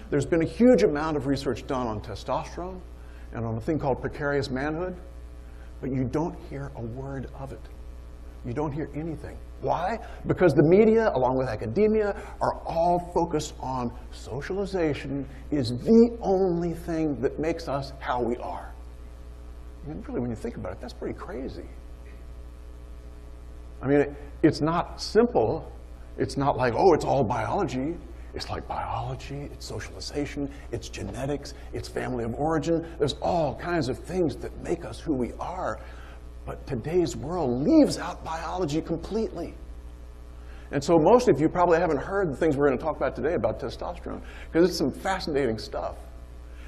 There's been a huge amount of research done on testosterone and on a thing called precarious manhood, but you don't hear a word of it. You don't hear anything. Why? Because the media, along with academia, are all focused on socialization is the only thing that makes us how we are. I mean, really, when you think about it, that's pretty crazy. I mean, it's not simple. It's not like, oh, it's all biology. It's like biology, it's socialization, it's genetics, it's family of origin. There's all kinds of things that make us who we are. But today's world leaves out biology completely. And so most of you probably haven't heard the things we're going to talk about today about testosterone, because it's some fascinating stuff.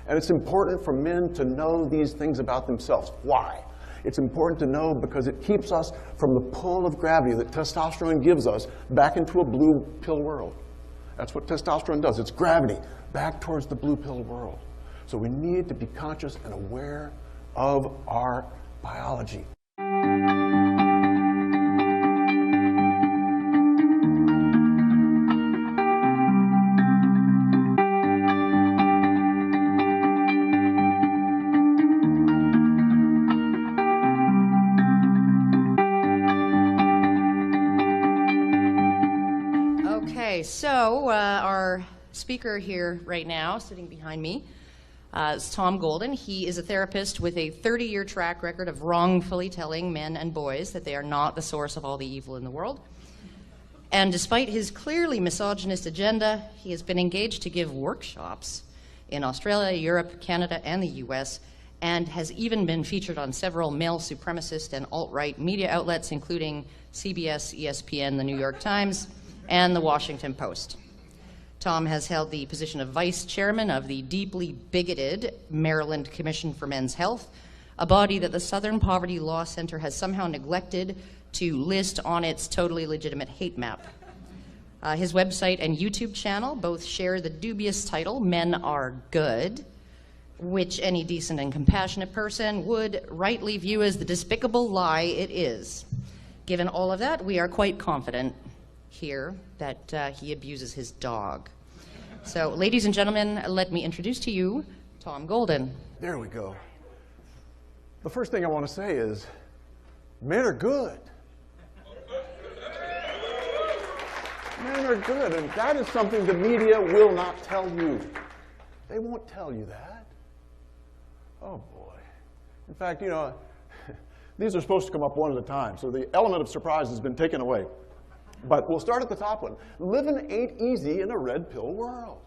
And it's important for men to know these things about themselves. Why? It's important to know because it keeps us from the pull of gravity that testosterone gives us back into a blue pill world. That's what testosterone does. It's gravity back towards the blue pill world. So we need to be conscious and aware of our biology. So our speaker here right now, sitting behind me, is Tom Golden. He is a therapist with a 30-year track record of wrongfully telling men and boys that they are not the source of all the evil in the world. And despite his clearly misogynist agenda, he has been engaged to give workshops in Australia, Europe, Canada, and the US, and has even been featured on several male supremacist and alt-right media outlets, including CBS, ESPN, the New York Times, and the Washington Post. Tom has held the position of vice chairman of the deeply bigoted Maryland Commission for Men's Health, a body that the Southern Poverty Law Center has somehow neglected to list on its totally legitimate hate map. His website and YouTube channel both share the dubious title, Men Are Good, which any decent and compassionate person would rightly view as the despicable lie it is. Given all of that, we are quite confident here that he abuses his dog. So, ladies and gentlemen, let me introduce to you Tom Golden. There we go. The first thing I want to say is, men are good. Men are good, and that is something the media will not tell you. They won't tell you that. Oh boy. In fact, you know, these are supposed to come up one at a time, so the element of surprise has been taken away. But we'll start at the top one. Living ain't easy in a red pill world.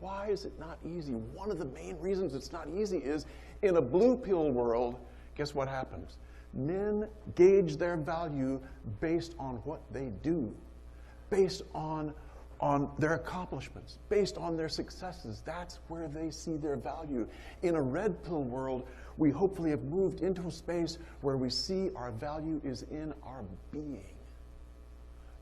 Why is it not easy? One of the main reasons it's not easy is in a blue pill world, guess what happens? Men gauge their value based on what they do, based on their accomplishments, based on their successes. That's where they see their value. In a red pill world, we hopefully have moved into a space where we see our value is in our being.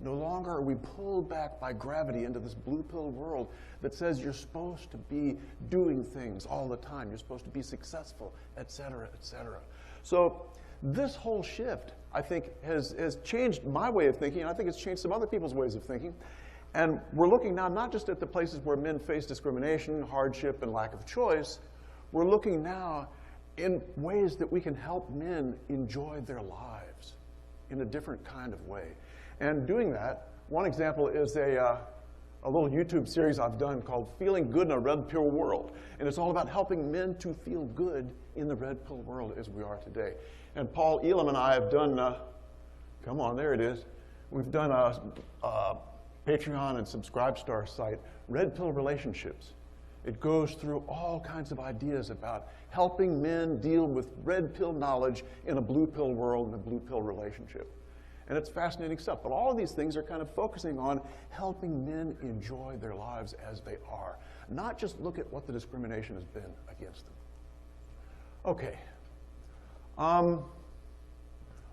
No longer are we pulled back by gravity into this blue pill world that says you're supposed to be doing things all the time. You're supposed to be successful, et cetera, et cetera. So this whole shift, I think, has changed my way of thinking, and I think it's changed some other people's ways of thinking. And we're looking now not just at the places where men face discrimination, hardship, and lack of choice. We're looking now in ways that we can help men enjoy their lives in a different kind of way. And doing that, one example is a little YouTube series I've done called Feeling Good in a Red Pill World. And it's all about helping men to feel good in the red pill world as we are today. And Paul Elam and I have done, come on, there it is. We've done a Patreon and Subscribestar site, Red Pill Relationships. It goes through all kinds of ideas about helping men deal with red pill knowledge in a blue pill world and a blue pill relationship. And it's fascinating stuff. But all of these things are kind of focusing on helping men enjoy their lives as they are, not just look at what the discrimination has been against them. Okay.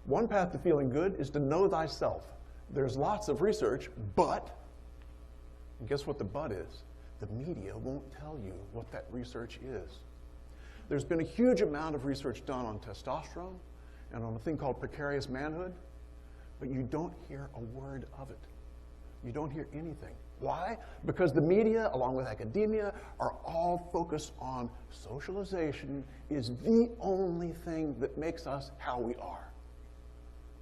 One path to feeling good is to know thyself. There's lots of research, but, and guess what the but is? The media won't tell you what that research is. There's been a huge amount of research done on testosterone and on a thing called precarious manhood, but you don't hear a word of it. You don't hear anything. Why? Because the media, along with academia, are all focused on socialization is the only thing that makes us how we are.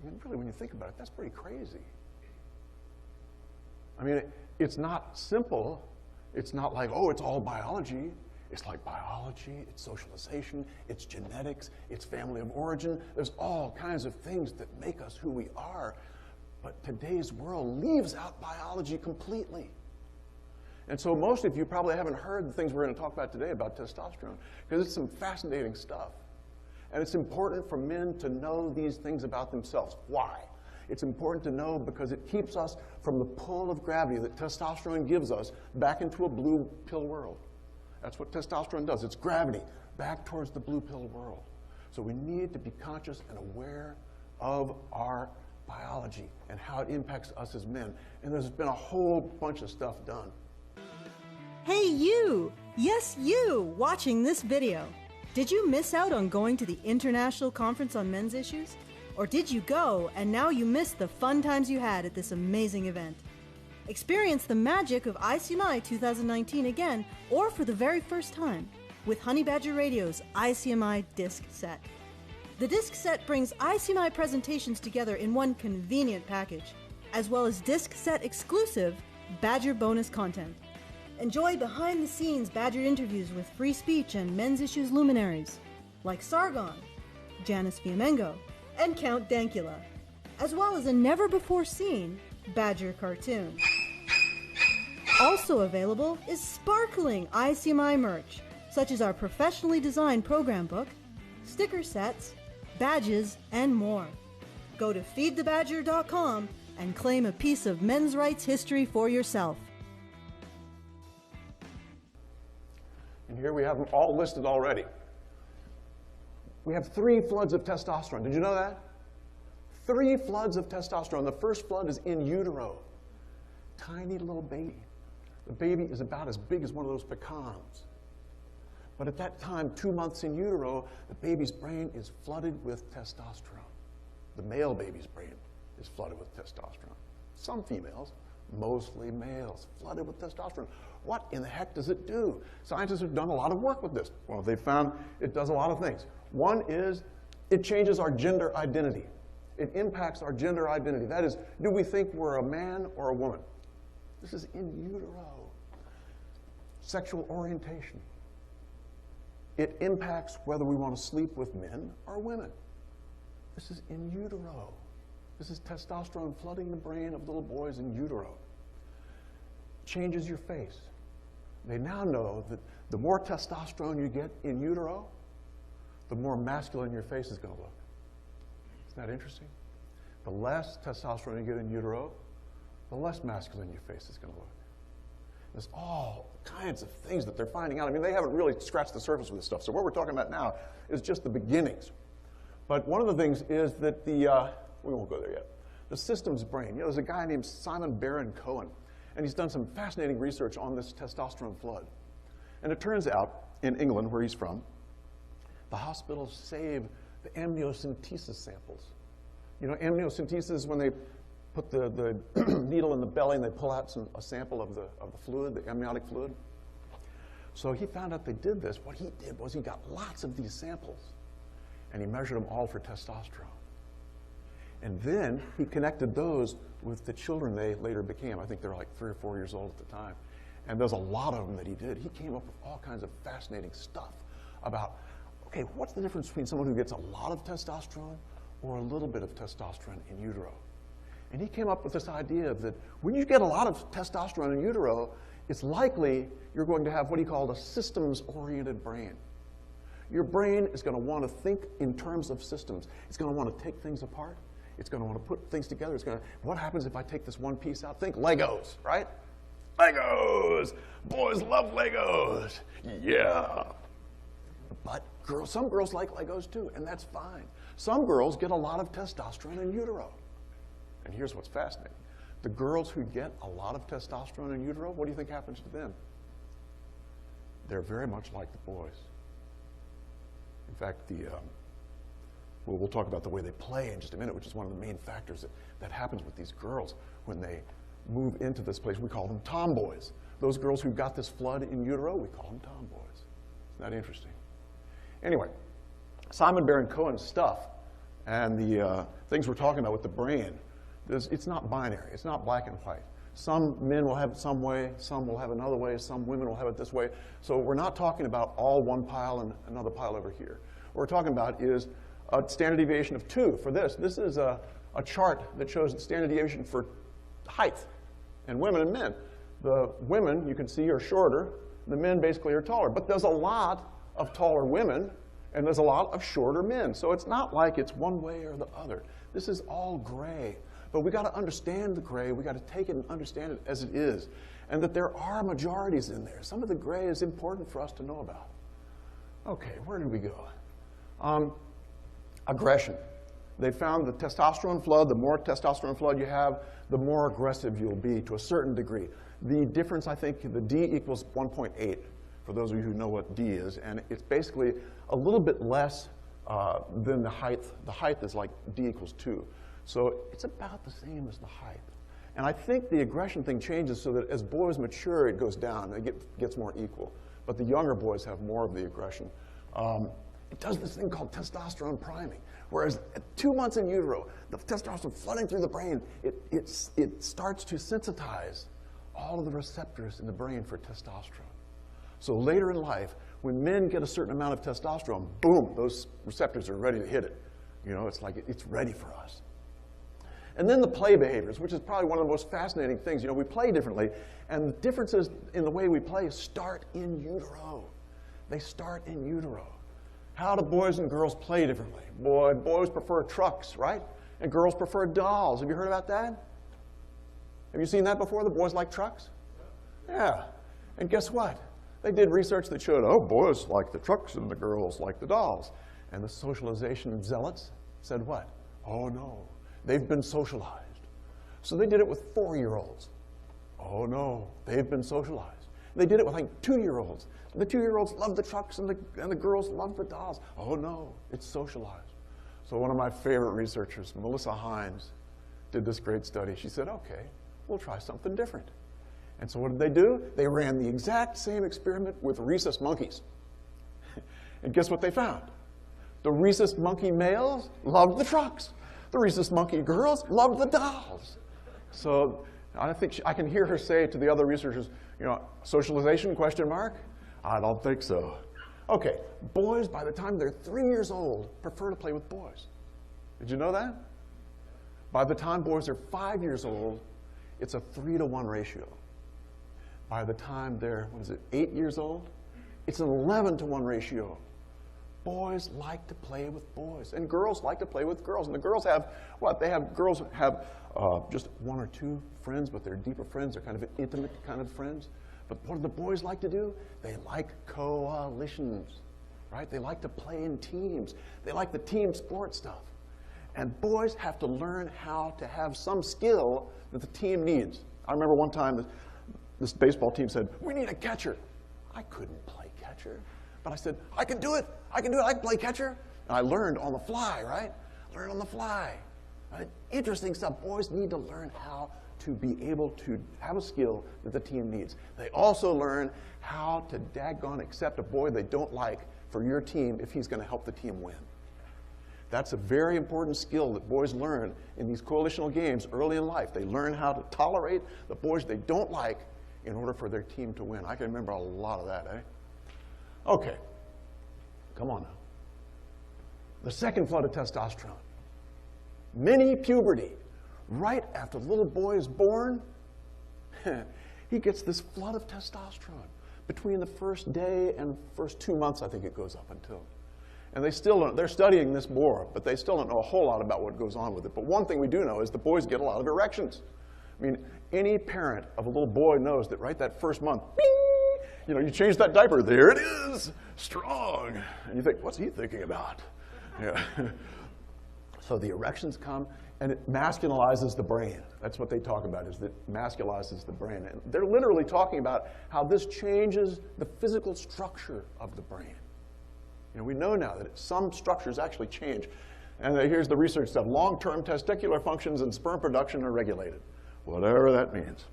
I mean, really, when you think about it, that's pretty crazy. I mean, it's not simple. It's not like, oh, it's all biology. It's like biology, it's socialization, it's genetics, it's family of origin. There's all kinds of things that make us who we are. But today's world leaves out biology completely. And so most of you probably haven't heard the things we're going to talk about today about testosterone, because it's some fascinating stuff. And it's important for men to know these things about themselves. Why? It's important to know because it keeps us from the pull of gravity that testosterone gives us back into a blue pill world. That's what testosterone does. It's gravity back towards the blue pill world. So we need to be conscious and aware of our biology and how it impacts us as men. And there's been a whole bunch of stuff done. Hey you! Yes, you! Watching this video. Did you miss out on going to the International Conference on Men's Issues? Or did you go and now you missed the fun times you had at this amazing event? Experience the magic of ICMI 2019 again, or for the very first time, with Honey Badger Radio's ICMI disc set. The disc set brings ICMI presentations together in one convenient package, as well as disc set exclusive Badger bonus content. Enjoy behind-the-scenes Badger interviews with free speech and men's issues luminaries, like Sargon, Janice Fiamengo, and Count Dankula, as well as a never-before-seen Badger cartoon. Also available is sparkling ICMI merch, such as our professionally designed program book, sticker sets, badges, and more. Go to feedthebadger.com and claim a piece of men's rights history for yourself. And here we have them all listed already. We have 3 floods of testosterone. Did you know that? 3 floods of testosterone. The first flood is in utero. Tiny little baby. The baby is about as big as one of those pecans. But at that time, 2 months in utero, the baby's brain is flooded with testosterone. The male baby's brain is flooded with testosterone. Some females, mostly males, flooded with testosterone. What in the heck does it do? Scientists have done a lot of work with this. Well, they found it does a lot of things. One is it changes our gender identity. It impacts our gender identity. That is, do we think we're a man or a woman? This is in utero. Sexual orientation. It impacts whether we want to sleep with men or women. This is in utero. This is testosterone flooding the brain of little boys in utero. Changes your face. They now know that the more testosterone you get in utero, the more masculine your face is going to look. Isn't that interesting? The less testosterone you get in utero, the less masculine your face is going to look. There's all kinds of things that they're finding out. I mean, they haven't really scratched the surface with this stuff. So what we're talking about now is just the beginnings. But one of the things is that we won't go there yet, the systems brain. You know, there's a guy named Simon Baron Cohen, and he's done some fascinating research on this testosterone flood. And it turns out, in England, where he's from, the hospitals save the amniocentesis samples. You know, amniocentesis is when they put the needle in the belly and they pull out a sample of the fluid, the amniotic fluid. So he found out they did this. What he did was he got lots of these samples, and he measured them all for testosterone. And then he connected those with the children they later became. I think they were like 3 or 4 years old at the time. And there's a lot of them that he did. He came up with all kinds of fascinating stuff about, okay, what's the difference between someone who gets a lot of testosterone or a little bit of testosterone in utero? And he came up with this idea that when you get a lot of testosterone in utero, it's likely you're going to have what he called a systems-oriented brain. Your brain is going to want to think in terms of systems. It's going to want to take things apart. It's going to want to put things together. It's going to, what happens if I take this one piece out? Think Legos, right? Legos! Boys love Legos! Yeah! But some girls like Legos too, and that's fine. Some girls get a lot of testosterone in utero. And here's what's fascinating. The girls who get a lot of testosterone in utero, what do you think happens to them? They're very much like the boys. In fact, we'll talk about the way they play in just a minute, which is one of the main factors that happens with these girls when they move into this place. We call them tomboys. Those girls who got this flood in utero, we call them tomboys. Isn't that interesting? Anyway, Simon Baron-Cohen's stuff and the things we're talking about with the brain, it's not binary. It's not black and white. Some men will have it some way, some will have another way, some women will have it this way. So we're not talking about all one pile and another pile over here. What we're talking about is a standard deviation of 2 for this. This is a chart that shows the standard deviation for height in women and men. The women, you can see, are shorter. The men basically are taller. But there's a lot of taller women, and there's a lot of shorter men. So it's not like it's one way or the other. This is all gray. But we got to understand the gray. We got to take it and understand it as it is, and that there are majorities in there. Some of the gray is important for us to know about. Okay, where did we go? Aggression. They found the testosterone flood. The more testosterone flood you have, the more aggressive you'll be to a certain degree. The difference, I think, the D equals 1.8, for those of you who know what D is, and it's basically a little bit less than the height. The height is like D equals 2. So it's about the same as the height. And I think the aggression thing changes so that as boys mature, it goes down. It gets more equal. But the younger boys have more of the aggression. It does this thing called testosterone priming. Whereas at 2 months in utero, the testosterone flooding through the brain, it starts to sensitize all of the receptors in the brain for testosterone. So later in life, when men get a certain amount of testosterone, boom, those receptors are ready to hit it. You know, it's like it's ready for us. And then the play behaviors, which is probably one of the most fascinating things. You know, we play differently, and the differences in the way we play start in utero. They start in utero. How do boys and girls play differently? Boys prefer trucks, right? And girls prefer dolls. Have you heard about that? Have you seen that before? The boys like trucks? Yeah. And guess what? They did research that showed, oh, boys like the trucks and the girls like the dolls. And the socialization zealots said what? Oh, no. They've been socialized. So they did it with 4-year-olds. Oh, no. They've been socialized. They did it with like 2-year-olds. The 2-year-olds love the trucks and the girls love the dolls. Oh, no. It's socialized. So one of my favorite researchers, Melissa Hines, did this great study. She said, okay, we'll try something different. And so what did they do? They ran the exact same experiment with rhesus monkeys. And guess what they found? The rhesus monkey males loved the trucks. The rhesus monkey girls loved the dolls. So I think I can hear her say to the other researchers, you know, socialization, question mark? I don't think so. Okay, boys, by the time they're 3 years old, prefer to play with boys. Did you know that? By the time boys are 5 years old, it's a 3-to-1 ratio. By the time they're, 8 years old, it's an 11-to-1 ratio. Boys like to play with boys, and girls like to play with girls. And the girls have what? Girls have just 1 or 2 friends, but they're deeper friends. They're kind of intimate kind of friends. But what do the boys like to do? They like coalitions, right? They like to play in teams. They like the team sport stuff. And boys have to learn how to have some skill that the team needs. I remember one time this baseball team said, we need a catcher. I couldn't play catcher. But I said, I can do it. I can play catcher. And I learned on the fly, right? Learn on the fly. Interesting stuff. Boys need to learn how to be able to have a skill that the team needs. They also learn how to daggone accept a boy they don't like for your team if he's going to help the team win. That's a very important skill that boys learn in these coalitional games early in life. They learn how to tolerate the boys they don't like in order for their team to win. I can remember a lot of that, eh? Okay, come on now. The second flood of testosterone. Mini puberty. Right after the little boy is born, he gets this flood of testosterone. Between the first day and first 2 months, I think it goes up until. And they still don't, they're studying this more, but they still don't know a whole lot about what goes on with it. But one thing we do know is the boys get a lot of erections. I mean, any parent of a little boy knows that right that first month, bing, you know, you change that diaper, there it is, strong. And you think, what's he thinking about? Yeah. So the erections come, and it masculinizes the brain. That's what they talk about, is that it masculinizes the brain. And they're literally talking about how this changes the physical structure of the brain. You know, we know now that some structures actually change. And here's the research stuff. Long-term testicular functions and sperm production are regulated. whatever that means.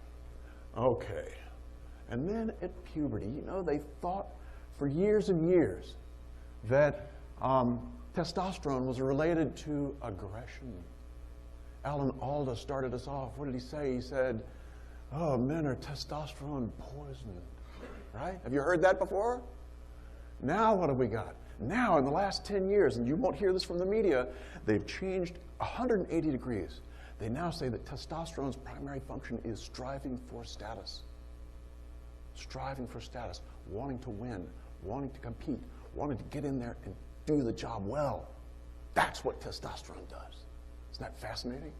Okay. And then at puberty, you know, they thought for years and years that testosterone was related to aggression. Alan Alda started us off. What did he say? He said, oh, men are testosterone poisoned, right? Have you heard that before? Now what have we got? Now in the last 10 years, and you won't hear this from the media, they've changed 180 degrees. They now say that testosterone's primary function is striving for status. Striving for status, wanting to win, wanting to compete, wanting to get in there and do the job well. That's what testosterone does. Isn't that fascinating?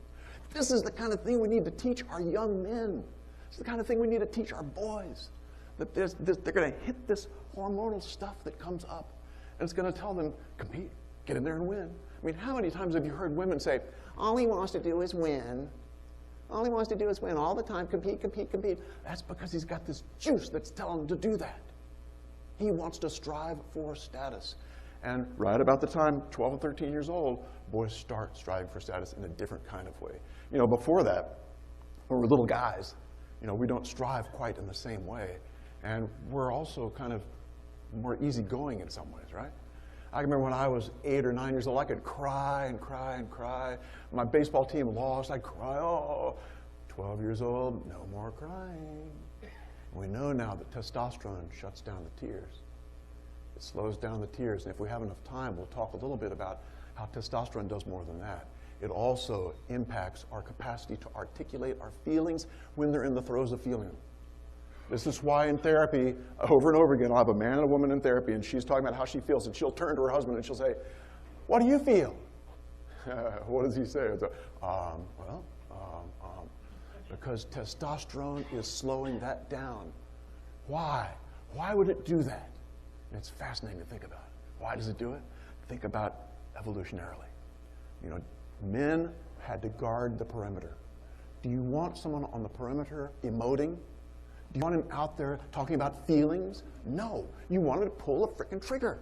This is the kind of thing we need to teach our young men. It's the kind of thing we need to teach our boys. That they're going to hit this hormonal stuff that comes up, and it's going to tell them, compete, get in there and win. I mean, how many times have you heard women say, all he wants to do is win. All he wants to do is win all the time, compete, compete, compete. That's because he's got this juice that's telling him to do that. He wants to strive for status. And right about the time 12 and 13 years old, boys start striving for status in a different kind of way. You know, before that, when we're little guys, you know, we don't strive quite in the same way. And we're also kind of more easygoing in some ways, right? I remember when I was 8 or 9 years old, I could cry and cry and cry. My baseball team lost, I'd cry, oh. 12 years old, no more crying. We know now that testosterone shuts down the tears. It slows down the tears, and if we have enough time, we'll talk a little bit about how testosterone does more than that. It also impacts our capacity to articulate our feelings when they're in the throes of feeling them. This is why in therapy, over and over again, I'll have a man and a woman in therapy, and she's talking about how she feels, and she'll turn to her husband and she'll say, what do you feel? What does he say? Because testosterone is slowing that down. Why? Why would it do that? And it's fascinating to think about. Why does it do it? Think about evolutionarily. You know, men had to guard the perimeter. Do you want someone on the perimeter emoting? Do you want him out there talking about feelings? No. You want him to pull a frickin' trigger.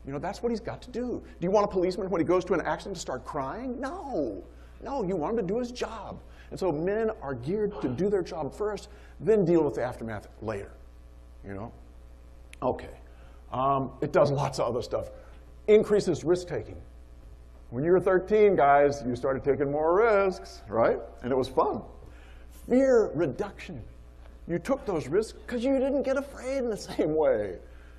You know, that's what he's got to do. Do you want a policeman when he goes to an accident to start crying? No. No, you want him to do his job. And so men are geared to do their job first, then deal with the aftermath later. You know? Okay. It does lots of other stuff. Increases risk-taking. When you were 13, guys, you started taking more risks, right? And it was fun. Fear reduction. You took those risks because you didn't get afraid in the same way.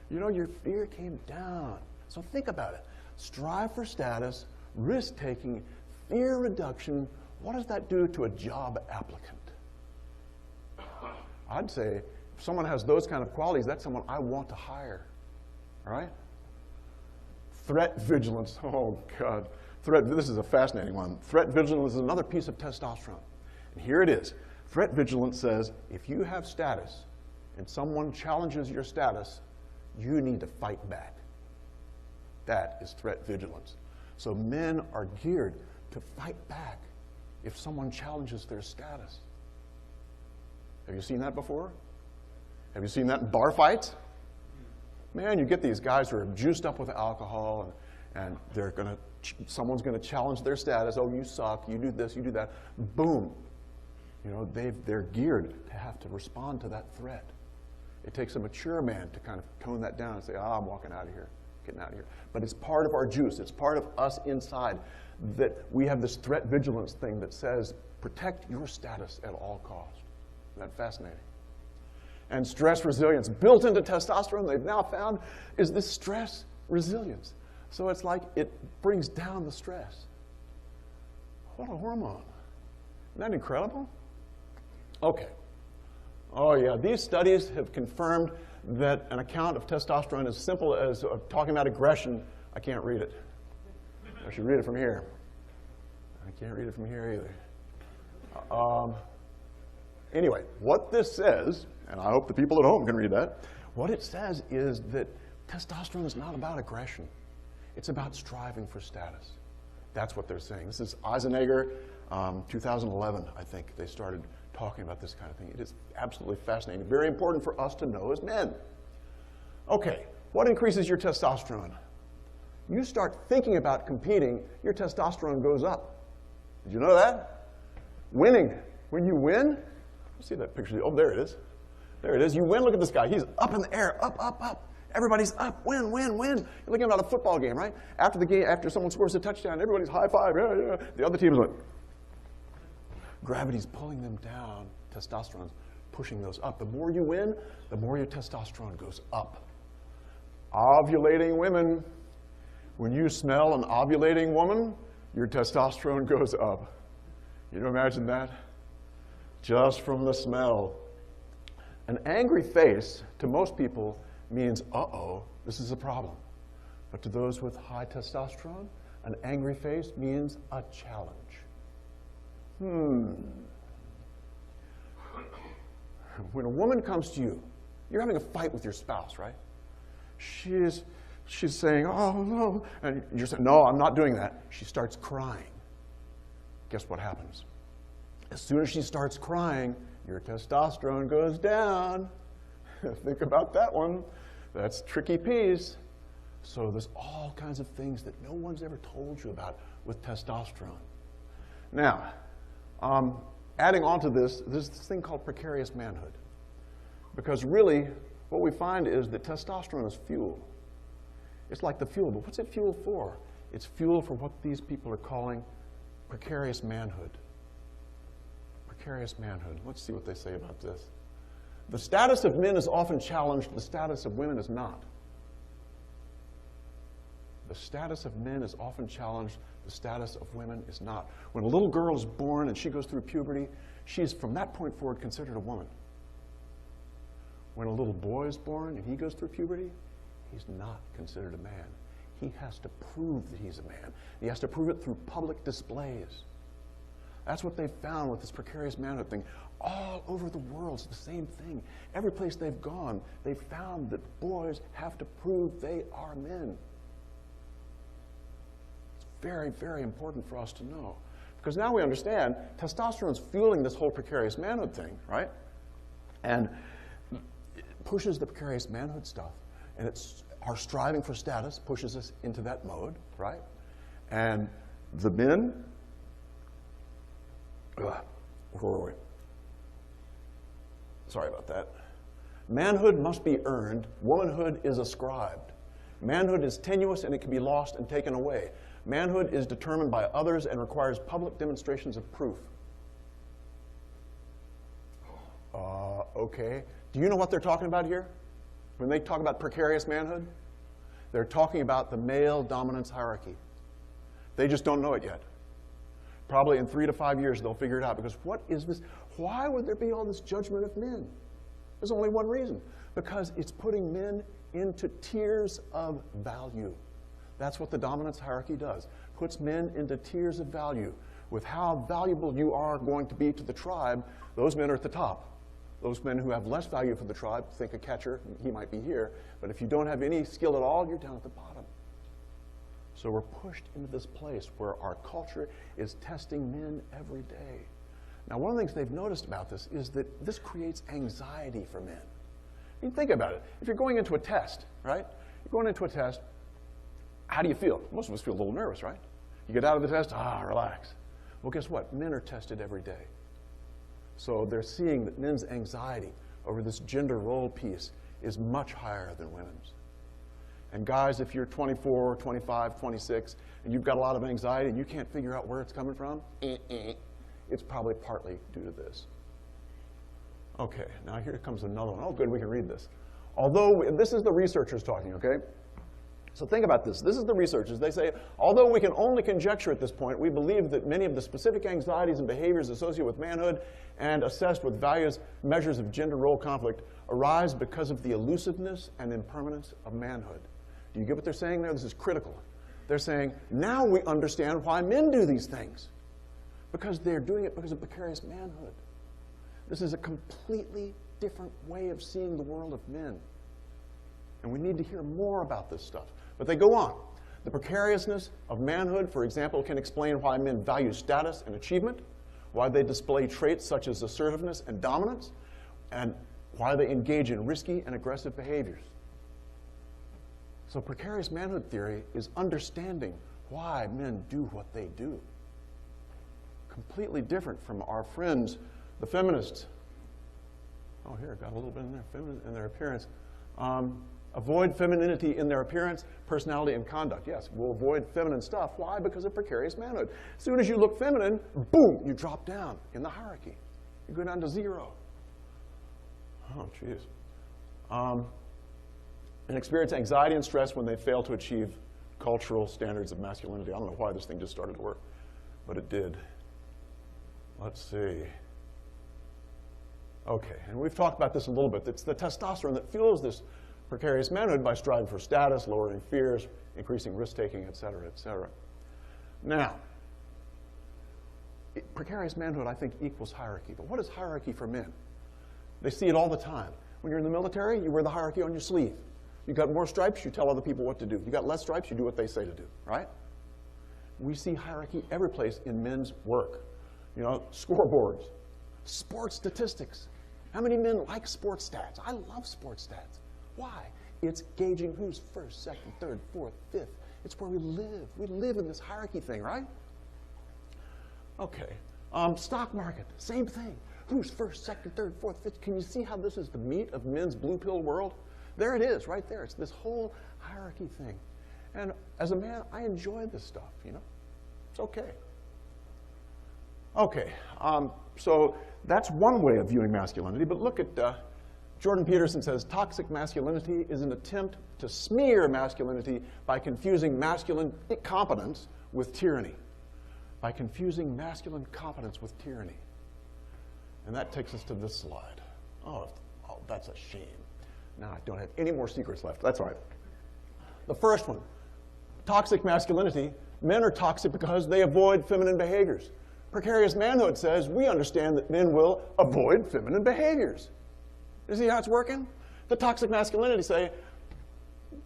You know, your fear came down. So think about it. Strive for status, risk-taking, fear reduction. What does that do to a job applicant? I'd say if someone has those kind of qualities, that's someone I want to hire, right? Threat vigilance. Oh, God. This is a fascinating one. Threat vigilance is another piece of testosterone. And here it is. Threat vigilance says if you have status and someone challenges your status, you need to fight back. That is threat vigilance. So men are geared to fight back if someone challenges their status. Have you seen that before? Have you seen that in bar fights? Man, you get these guys who are juiced up with alcohol, and someone's going to challenge their status. Oh, you suck, you do this, you do that. Boom. You know, they're geared to have to respond to that threat. It takes a mature man to kind of tone that down and say, I'm walking out of here, getting out of here. But it's part of our juice. It's part of us inside that we have this threat vigilance thing that says, protect your status at all costs. Isn't that fascinating? And stress resilience, built into testosterone, they've now found, is this stress resilience. So it's like it brings down the stress. What a hormone. Isn't that incredible? Okay. Oh, yeah. These studies have confirmed that an account of testosterone as simple as talking about aggression, I can't read it. I should read it from here. I can't read it from here either. Anyway, what this says, and I hope the people at home can read that, what it says is that testosterone is not about aggression. It's about striving for status. That's what they're saying. This is Eisenegger, 2011, I think, they started talking about this kind of thing. It is absolutely fascinating. Very important for us to know as men. Okay, what increases your testosterone? You start thinking about competing, your testosterone goes up. Did you know that? Winning. When you win, let's see that picture. Oh, there it is. There it is. You win. Look at this guy. He's up in the air. Up, up, up. Everybody's up. Win, win, win. You're looking at a football game, right? After the game, after someone scores a touchdown, everybody's high five. Yeah, yeah. The other team is like, gravity's pulling them down. Testosterone's pushing those up. The more you win, the more your testosterone goes up. Ovulating women, when you smell an ovulating woman, your testosterone goes up. You can imagine that? Just from the smell. An angry face, to most people, means, uh-oh, this is a problem. But to those with high testosterone, an angry face means a challenge. When a woman comes to you, you're having a fight with your spouse, right? She's saying, oh, no. And you're saying, no, I'm not doing that. She starts crying. Guess what happens? As soon as she starts crying, your testosterone goes down. Think about that one. That's a tricky piece. So there's all kinds of things that no one's ever told you about with testosterone. Now, adding on to this, there's this thing called precarious manhood. Because really, what we find is that testosterone is fuel. It's like the fuel, but what's it fuel for? It's fuel for what these people are calling precarious manhood. Precarious manhood. Let's see what they say about this. The status of men is often challenged, the status of women is not. The status of men is often challenged, the status of women is not. When a little girl is born and she goes through puberty, she is from that point forward considered a woman. When a little boy is born and he goes through puberty, he's not considered a man. He has to prove that he's a man. He has to prove it through public displays. That's what they've found with this precarious manhood thing. All over the world, it's the same thing. Every place they've gone, they've found that boys have to prove they are men. It's very, very important for us to know. Because now we understand testosterone's fueling this whole precarious manhood thing, right? And it pushes the precarious manhood stuff. And it's our striving for status pushes us into that mode, right? And the men, where were we? Sorry about that. Manhood must be earned. Womanhood is ascribed. Manhood is tenuous and it can be lost and taken away. Manhood is determined by others and requires public demonstrations of proof. Okay. Do you know what they're talking about here? When they talk about precarious manhood, they're talking about the male dominance hierarchy. They just don't know it yet. Probably in 3 to 5 years they'll figure it out, because what is this? Why would there be all this judgment of men? There's only one reason. Because it's putting men into tiers of value. That's what the dominance hierarchy does. Puts men into tiers of value. With how valuable you are going to be to the tribe, those men are at the top. Those men who have less value for the tribe, think a catcher, he might be here, but if you don't have any skill at all, you're down at the bottom. So we're pushed into this place where our culture is testing men every day. Now, one of the things they've noticed about this is that this creates anxiety for men. I mean, think about it. If you're going into a test, right? You're going into a test, how do you feel? Most of us feel a little nervous, right? You get out of the test, relax. Well, guess what? Men are tested every day. So they're seeing that men's anxiety over this gender role piece is much higher than women's. And guys, if you're 24, 25, 26, and you've got a lot of anxiety and you can't figure out where it's coming from, it's probably partly due to this. Okay, now here comes another one. Oh, good, we can read this. This is the researchers talking, okay? So think about this. This is the researchers. They say, although we can only conjecture at this point, we believe that many of the specific anxieties and behaviors associated with manhood and assessed with various measures of gender role conflict arise because of the elusiveness and impermanence of manhood. Do you get what they're saying there? This is critical. They're saying, now we understand why men do these things. Because they're doing it because of precarious manhood. This is a completely different way of seeing the world of men. And we need to hear more about this stuff. But they go on. The precariousness of manhood, for example, can explain why men value status and achievement, why they display traits such as assertiveness and dominance, and why they engage in risky and aggressive behaviors. So precarious manhood theory is understanding why men do what they do. Completely different from our friends The feminists, oh, here, got a little bit in there, feminine in their appearance. Avoid femininity in their appearance, personality, and conduct. Yes, we'll avoid feminine stuff. Why? Because of precarious manhood. As soon as you look feminine, boom, you drop down in the hierarchy. You go down to 0. Oh, jeez. And experience anxiety and stress when they fail to achieve cultural standards of masculinity. I don't know why this thing just started to work, but it did. Let's see. Okay, and we've talked about this a little bit. It's the testosterone that fuels this precarious manhood by striving for status, lowering fears, increasing risk-taking, et cetera, et cetera. Now, precarious manhood, I think, equals hierarchy. But what is hierarchy for men? They see it all the time. When you're in the military, you wear the hierarchy on your sleeve. You got more stripes, you tell other people what to do. You got less stripes, you do what they say to do, right? We see hierarchy every place in men's work. You know, scoreboards, sports statistics. How many men like sports stats? I love sports stats. Why? It's gauging who's first, second, third, fourth, fifth. It's where we live. We live in this hierarchy thing, right? Okay. Stock market, same thing. Who's first, second, third, fourth, fifth? Can you see how this is the meat of men's blue pill world? There it is, right there. It's this whole hierarchy thing. And as a man, I enjoy this stuff, you know? It's okay. Okay, so that's one way of viewing masculinity, but look at Jordan Peterson says, toxic masculinity is an attempt to smear masculinity by confusing masculine competence with tyranny. By confusing masculine competence with tyranny. And that takes us to this slide. Oh, that's a shame. Now I don't have any more secrets left. That's all right. The first one, toxic masculinity. Men are toxic because they avoid feminine behaviors. Precarious manhood says we understand that men will avoid feminine behaviors. You see how it's working? The toxic masculinity say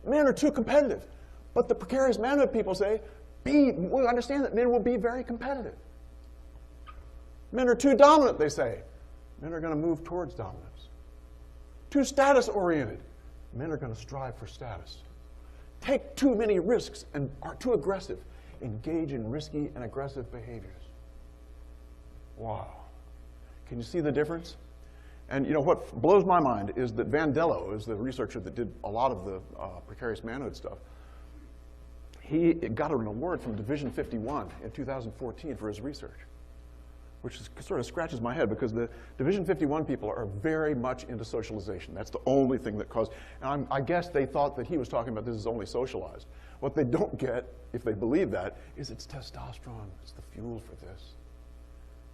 men are too competitive. But the precarious manhood people say we understand that men will be very competitive. Men are too dominant, they say. Men are going to move towards dominance. Too status-oriented. Men are going to strive for status. Take too many risks and are too aggressive. Engage in risky and aggressive behaviors. Wow. Can you see the difference? And you know what blows my mind is that Vandello is the researcher that did a lot of the precarious manhood stuff. He got an award from Division 51 in 2014 for his research, which sort of scratches my head because the Division 51 people are very much into socialization. That's the only thing that caused, and I guess they thought that he was talking about this is only socialized. What they don't get, if they believe that, is it's testosterone. It's the fuel for this.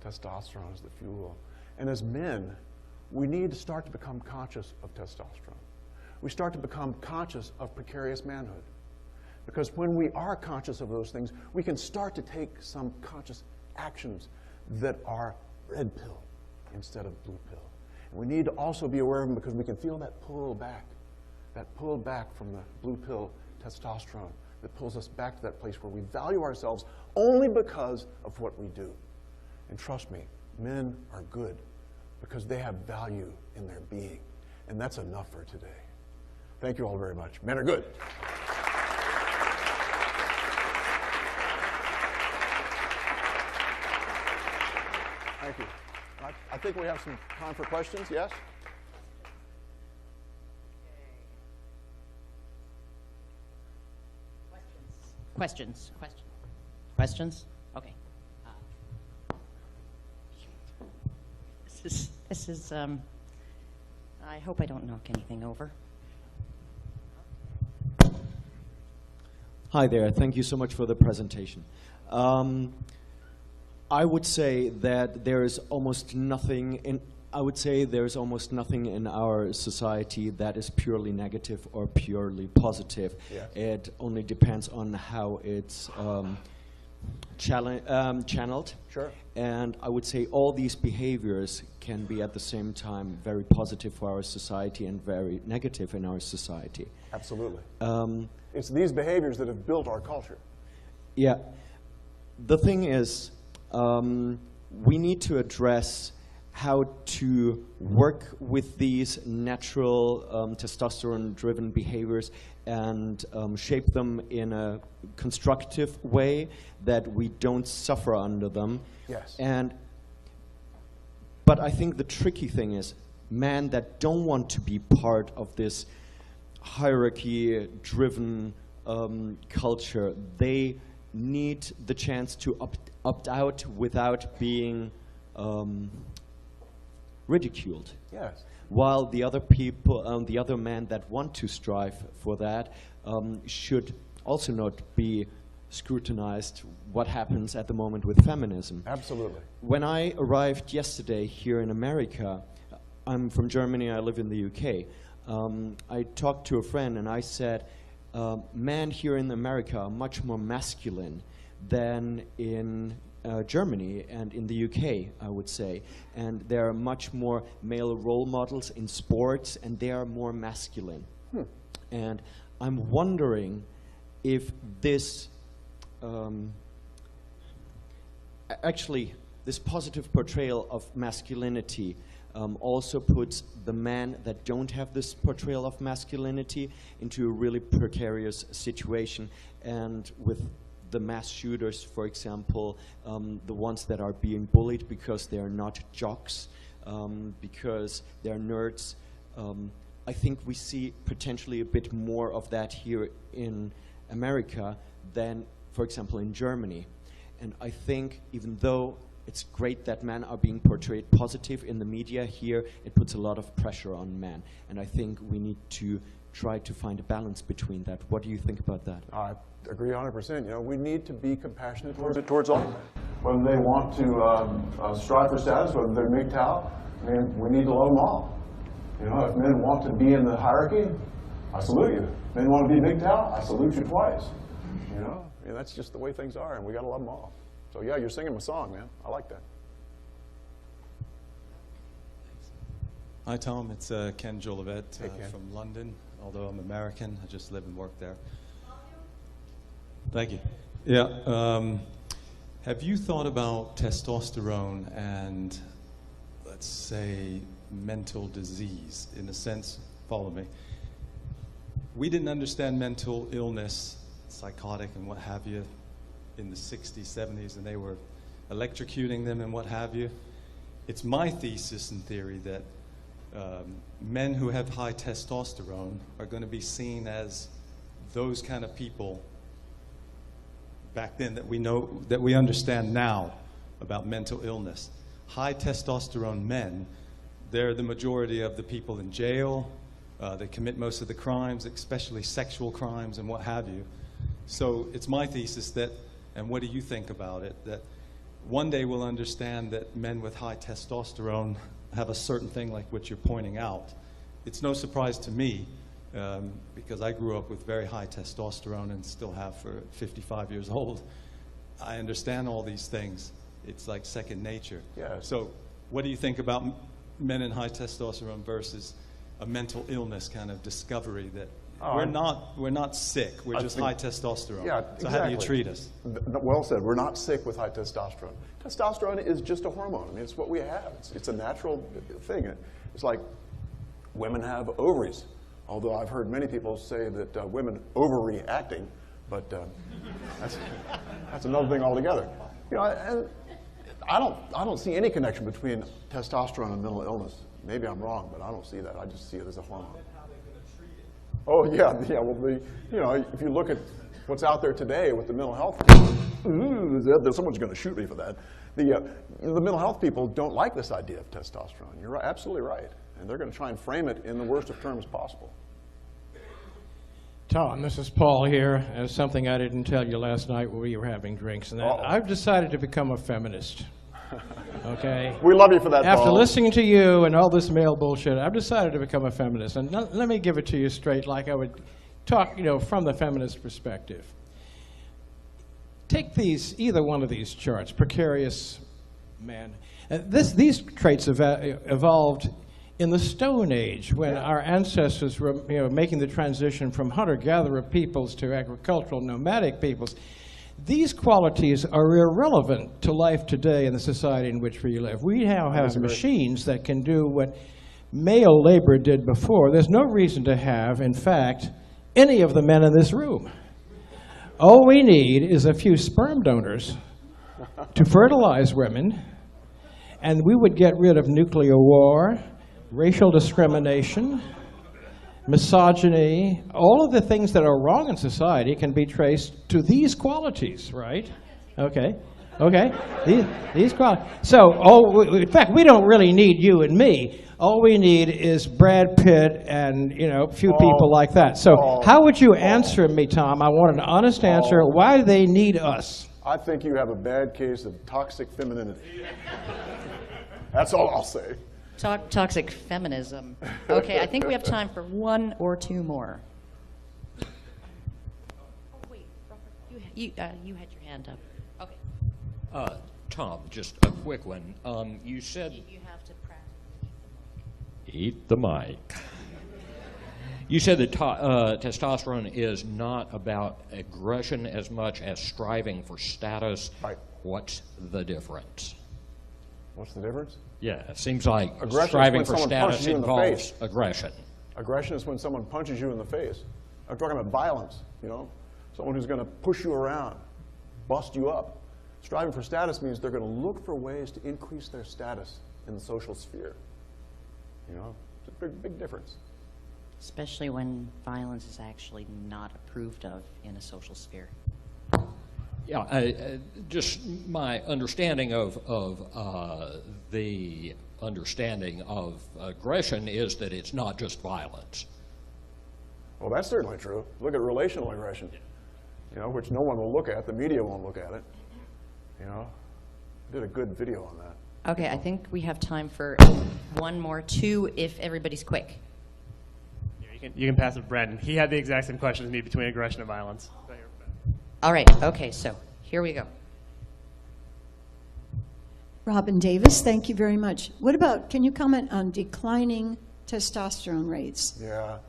Testosterone is the fuel. And as men, we need to start to become conscious of testosterone. We start to become conscious of precarious manhood. Because when we are conscious of those things, we can start to take some conscious actions that are red pill instead of blue pill. And we need to also be aware of them because we can feel that pull back from the blue pill testosterone that pulls us back to that place where we value ourselves only because of what we do. And trust me, men are good because they have value in their being. And that's enough for today. Thank you all very much. Men are good. Thank you. I think we have some time for questions, yes? Questions? Okay. This is I hope I don't knock anything over. Hi there. Thank you so much for the presentation. I would say that there is almost nothing in our society that is purely negative or purely positive. Yes. It only depends on how it's channeled. Sure. And I would say all these behaviors can be at the same time very positive for our society and very negative in our society. Absolutely. It's these behaviors that have built our culture. Yeah. The thing is, we need to address how to work with these natural testosterone-driven behaviors and shape them in a constructive way that we don't suffer under them. Yes. And But I think the tricky thing is men that don't want to be part of this hierarchy-driven culture, they need the chance to opt out without being ridiculed. Yes. While the other people, the other men that want to strive for that, should also not be scrutinized what happens at the moment with feminism. Absolutely. When I arrived yesterday here in America, I'm from Germany, I live in the UK. I talked to a friend and I said, men here in America are much more masculine than in Germany and in the UK, I would say. And there are much more male role models in sports, and they are more masculine. And I'm wondering if this, actually, this positive portrayal of masculinity also puts the men that don't have this portrayal of masculinity into a really precarious situation. And with the mass shooters, for example, the ones that are being bullied because they are not jocks, because they're nerds, I think we see potentially a bit more of that here in America than, for example, in Germany. And I think even though it's great that men are being portrayed positive in the media here, it puts a lot of pressure on men. And I think we need to try to find a balance between that. What do you think about that? I agree 100%. You know, we need to be compassionate towards all men. Whether they want to strive for status, whether they're MGTOW, I mean, we need to love them all. You know, if men want to be in the hierarchy, I salute you. If men want to be MGTOW, I salute you twice. You know, I mean, that's just the way things are, and we got to love them all. So yeah, you're singing my song, man. I like that. Hi, Tom. It's Ken Jolivet Hey, Ken. from London. Although I'm American, I just live and work there. Thank you. Yeah. Have you thought about testosterone and, let's say, mental disease? In a sense, follow me. We didn't understand mental illness, psychotic and what have you, in the 60s, 70s, and they were electrocuting them and what have you. It's my thesis and theory that men who have high testosterone are going to be seen as those kind of people back then that we know, that we understand now about mental illness. High testosterone men, they're the majority of the people in jail. They commit most of the crimes, especially sexual crimes and what have you. So it's my thesis that, and what do you think about it, that one day we'll understand that men with high testosterone have a certain thing like what you're pointing out. It's no surprise to me, because I grew up with very high testosterone and still have for 55 years old. I understand all these things. It's like second nature. Yeah. So what do you think about men in high testosterone versus a mental illness kind of discovery that we're not sick, we're just high testosterone? Yeah, so exactly. How do you treat us? Well said. We're not sick with high testosterone. Testosterone is just a hormone. I mean, it's what we have. It's a natural thing. It's like women have ovaries, although I've heard many people say that women overreacting, but that's another thing altogether. You know, and I don't see any connection between testosterone and mental illness. Maybe I'm wrong, but I don't see that. I just see it as a hormone. Oh yeah. Well, you know, if you look at what's out there today with the mental health, someone's going to shoot me for that. The mental health people don't like this idea of testosterone. You're right, absolutely right, and they're going to try and frame it in the worst of terms possible. Tom, this is Paul here. There's something I didn't tell you last night when we were having drinks, and that I've decided to become a feminist. Okay. We love you for that, After Paul. listening to you and all this male bullshit, I've decided to become a feminist. And let me give it to you straight, like I would talk, you know, from the feminist perspective. Take either one of these charts, Precarious man. These traits evolved in the Stone Age, when our ancestors were, you know, making the transition from hunter-gatherer peoples to agricultural nomadic peoples. These qualities are irrelevant to life today in the society in which we live. We now have machines that can do what male labor did before. There's no reason to have, in fact, any of the men in this room. All we need is a few sperm donors to fertilize women, and we would get rid of nuclear war, racial discrimination, misogyny. All of the things that are wrong in society can be traced to these qualities, right? Okay. Okay, these qualities. So, in fact, we don't really need you and me. All we need is Brad Pitt and, a few people like that. So how would you answer me, Tom? I want an honest answer. Why do they need us? I think you have a bad case of toxic femininity. That's all I'll say. Toxic feminism. Okay, I think we have time for one or two more. Oh, wait, Robert, you had your hand up. Okay. Tom, just a quick one. You said... You have to practice. Eat the mic. You said that testosterone is not about aggression as much as striving for status. Right. What's the difference? What's the difference? Yeah, it seems like Aggression striving is when for someone status punches you in the involves face. aggression. Aggression is when someone punches you in the face. I'm talking about violence, someone who's going to push you around, bust you up. Striving for status means they're going to look for ways to increase their status in the social sphere. It's a big difference. Especially when violence is actually not approved of in a social sphere. Yeah, just my understanding of the understanding of aggression is that it's not just violence. Well, that's certainly true. Look at relational aggression, which no one will look at. The media won't look at it. I did a good video on that. Okay, I think we have time for one more, two, if everybody's quick. You can pass it to Brandon. He had the exact same question as me between aggression and violence. All right, okay, so here we go. Robin Davis, thank you very much. What about, can you comment on declining testosterone rates? Yeah.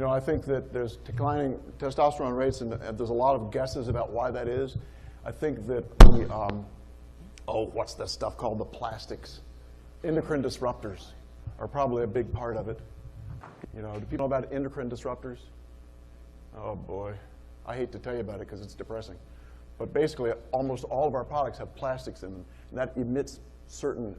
I think that there's declining testosterone rates, and there's a lot of guesses about why that is. I think that what's that stuff called? The plastics. Endocrine disruptors are probably a big part of it. Do people know about endocrine disruptors? Oh, boy. I hate to tell you about it because it's depressing. But basically, almost all of our products have plastics in them, and that emits certain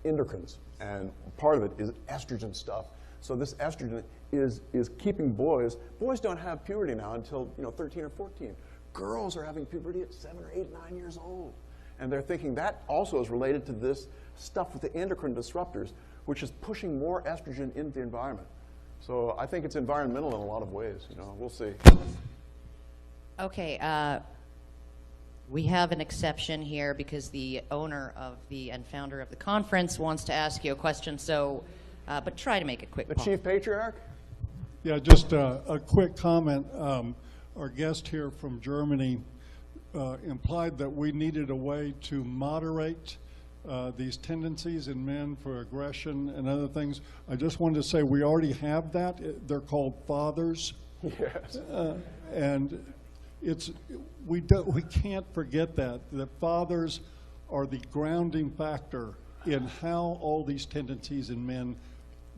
endocrines. And part of it is estrogen stuff. So this estrogen is keeping boys don't have puberty now until 13 or 14. Girls are having puberty at 7 or 8, 9 years old. And they're thinking that also is related to this stuff with the endocrine disruptors, which is pushing more estrogen into the environment. So I think it's environmental in a lot of ways. We'll see. Okay, we have an exception here because the owner of and founder of the conference wants to ask you a question, so, but try to make it quick. The Paul. Chief Patriarch? Yeah, just a quick comment. Our guest here from Germany implied that we needed a way to moderate these tendencies in men for aggression and other things. I just wanted to say we already have that. They're called fathers. Yes. And we can't forget that fathers are the grounding factor in how all these tendencies in men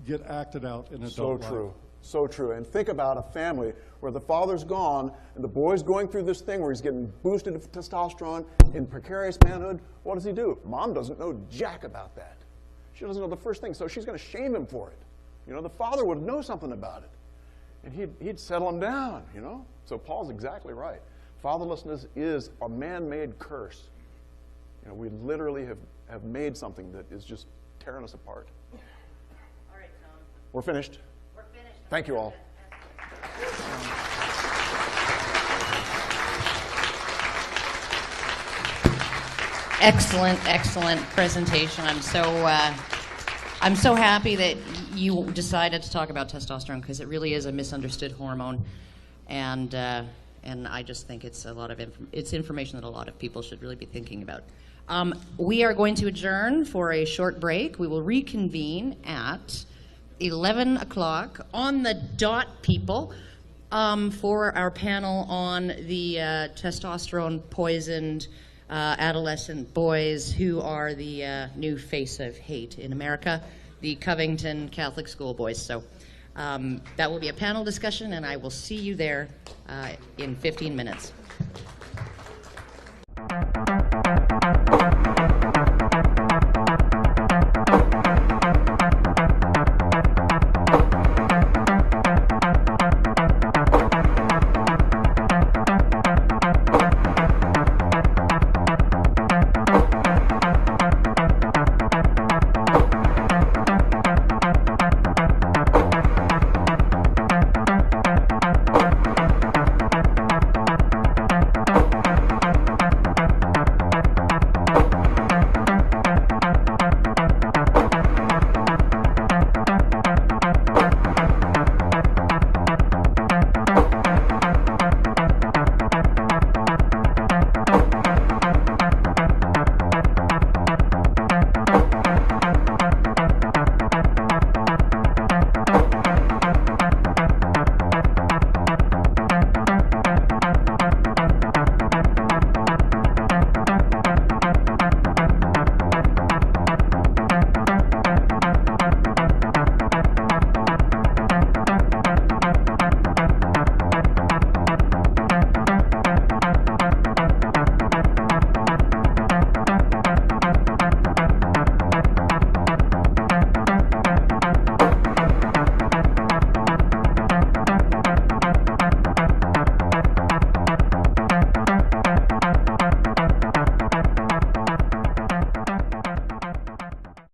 get acted out in adult life. So true. So true. And think about a family where the father's gone and the boy's going through this thing where he's getting boosted with testosterone in precarious manhood. What does he do? Mom doesn't know jack about that. She doesn't know the first thing, so she's going to shame him for it. The father would know something about it. And he'd settle him down, So Paul's exactly right. Fatherlessness is a man-made curse. We literally have made something that is just tearing us apart. All right, Tom. We're finished. We're finished. Thank you all. Excellent, excellent presentation. I'm so happy that you decided to talk about testosterone because it really is a misunderstood hormone, and I just think it's it's information that a lot of people should really be thinking about. We are going to adjourn for a short break. We will reconvene at 11 o'clock on the dot, people, for our panel on the testosterone poisoned adolescent boys who are the new face of hate in America, the Covington Catholic School boys. So that will be a panel discussion, and I will see you there in 15 minutes.